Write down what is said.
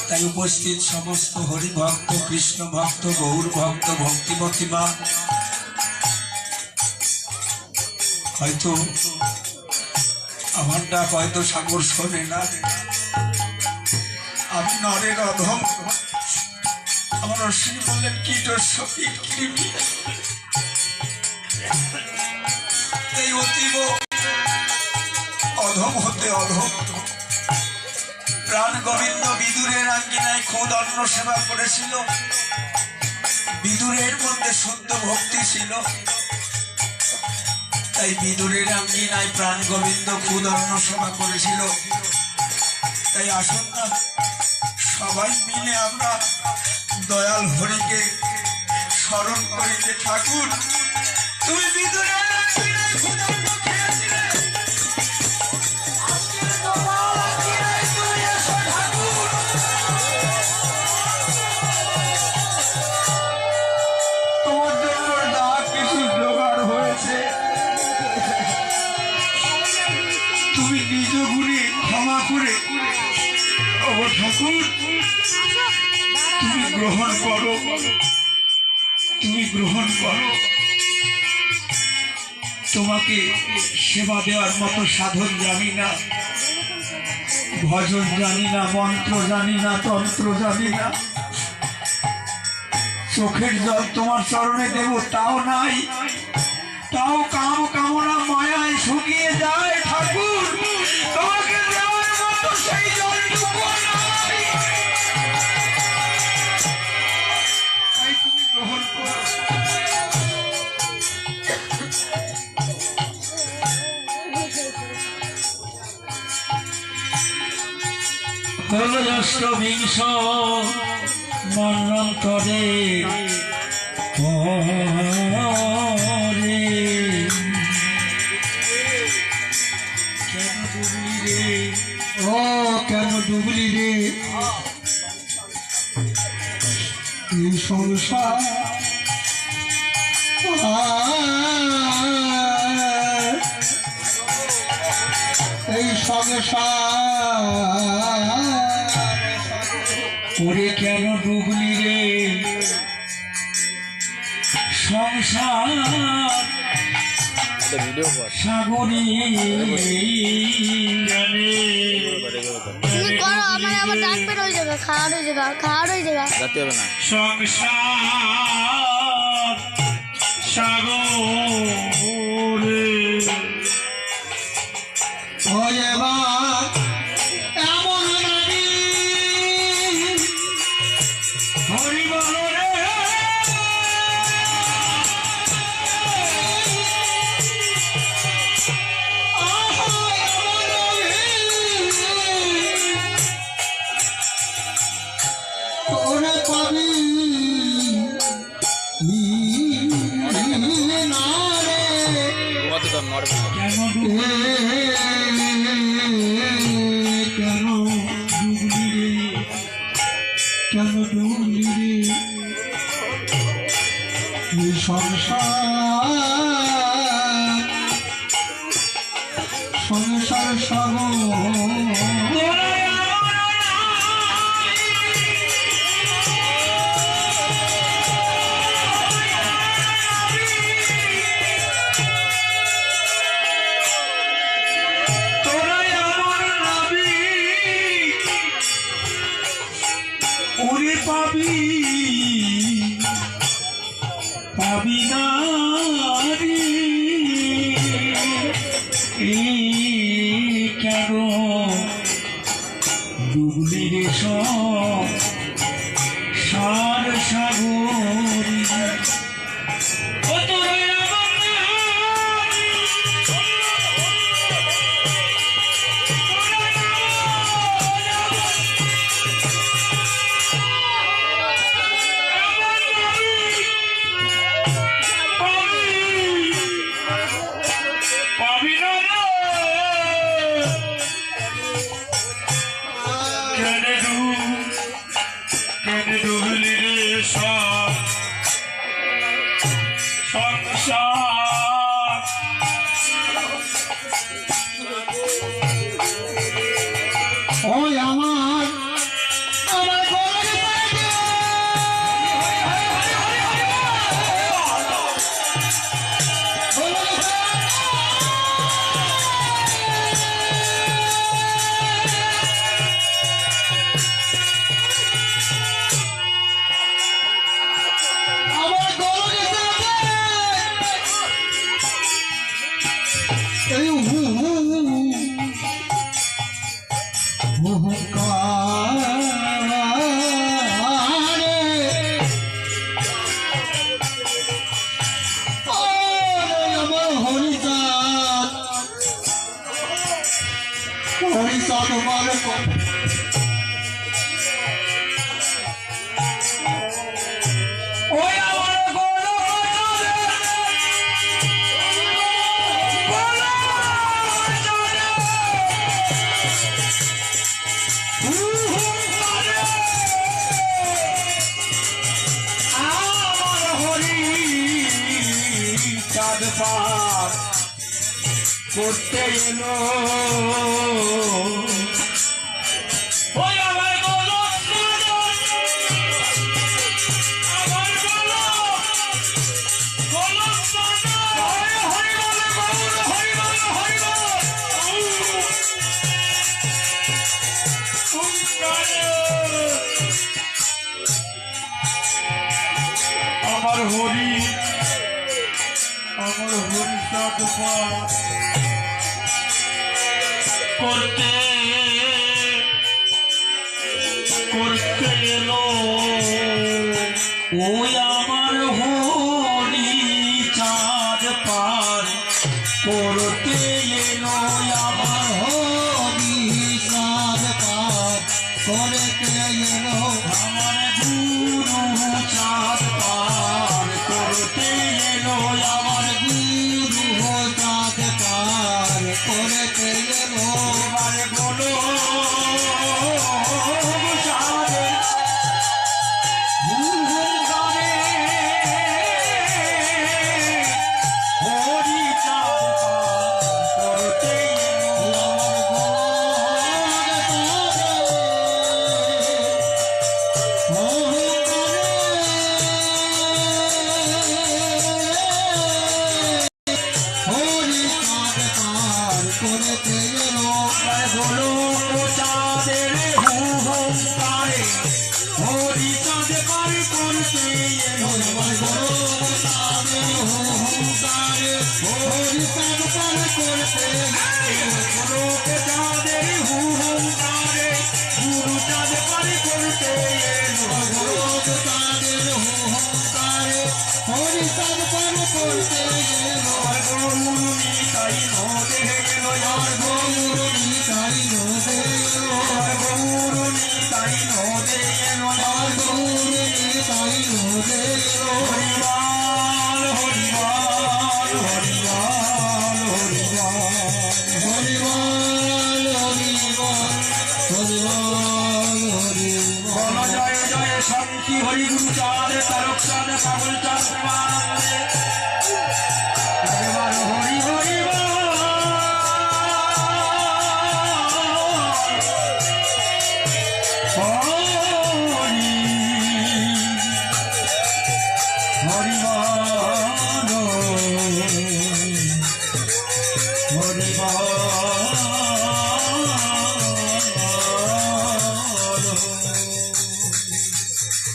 তাই উপস্থিত সমস্ত হরিভক্ত, কৃষ্ণ ভক্ত, গৌর ভক্ত, ভক্তিমতী মা, হয়তো আমার ডাক হয়তো সাগর শোনে না। আমি নরের অধম, আমার অশ্বিনী বললেন কীট কীট কৃমি, এই অতীব অধম হতে অধম। প্রাণ গোবিন্দ বিদুরের আঙ্গিনায় খুদ অন্ন সেবা করেছিল, বিদুরের মধ্যে শুদ্ধ ভক্তি ছিল, তাই বিদুরের আঙ্গিনায় প্রাণ গোবিন্দ খুদ অন্ন সেবা করেছিল। তাই আসুন না সবাই মিলে আমরা দয়াল হরিকে স্মরণ করি যে ঠাকুর তুমি বিদুরের আঙ্গিনায় খুদ অন্ন খেয়েছিলে, তোমার জন্য ডাক কিছু জোগাড় হয়েছে, তুমি নিজ গুণে ক্ষমা করে ও ঠাকুর তুমি গ্রহণ করো, তুমি গ্রহণ করো। তোমাকে সেবা দেওয়ার মতো সাধন জানি না, ভজন জানি না, মন্ত্র জানি না, তন্ত্র জানি না, চোখের জল তোমার চরণে দেব তাও নাই, তাও কাম কামনা মায়ায় শুকিয়ে যায় ঠাকুর, তোমাকে দেওয়ার মতো সেই জলটুকু নাই, তাই তুমি গ্রহণ করো। ষষ্ঠবিংশ মন্বন্তরে কেন ডুবলি রে, ও কেন ডুবলি রে এই সংসার, এই সংসার ওরে কেন ডুবলি রে সংসার সাগরী সংসার সাগরে এমন হরি বল রে, ওরে পাবি না রে কেন ডুবলি রে, কেন ডুবলি রে এই সংসার, সংসার সাগর ওরে পাবি পাবি না রে কেন ডুবলি রে সার সাগরী Can I do করতে এলো আমার হরি সাধ করতে করতে এলো ওই আমার হরি চাঁদ পার করতে এলো আমার হরি চাঁদ পার করতে এলো আমার গুরু চাঁদ পার করতে এলো আমার গুরু চাঁদ পার করতে এলো এবারে বলো শান্তি হরি গুরু চাঁদ তারক চাঁদ পাগল চাঁদ প্রেমানন্দে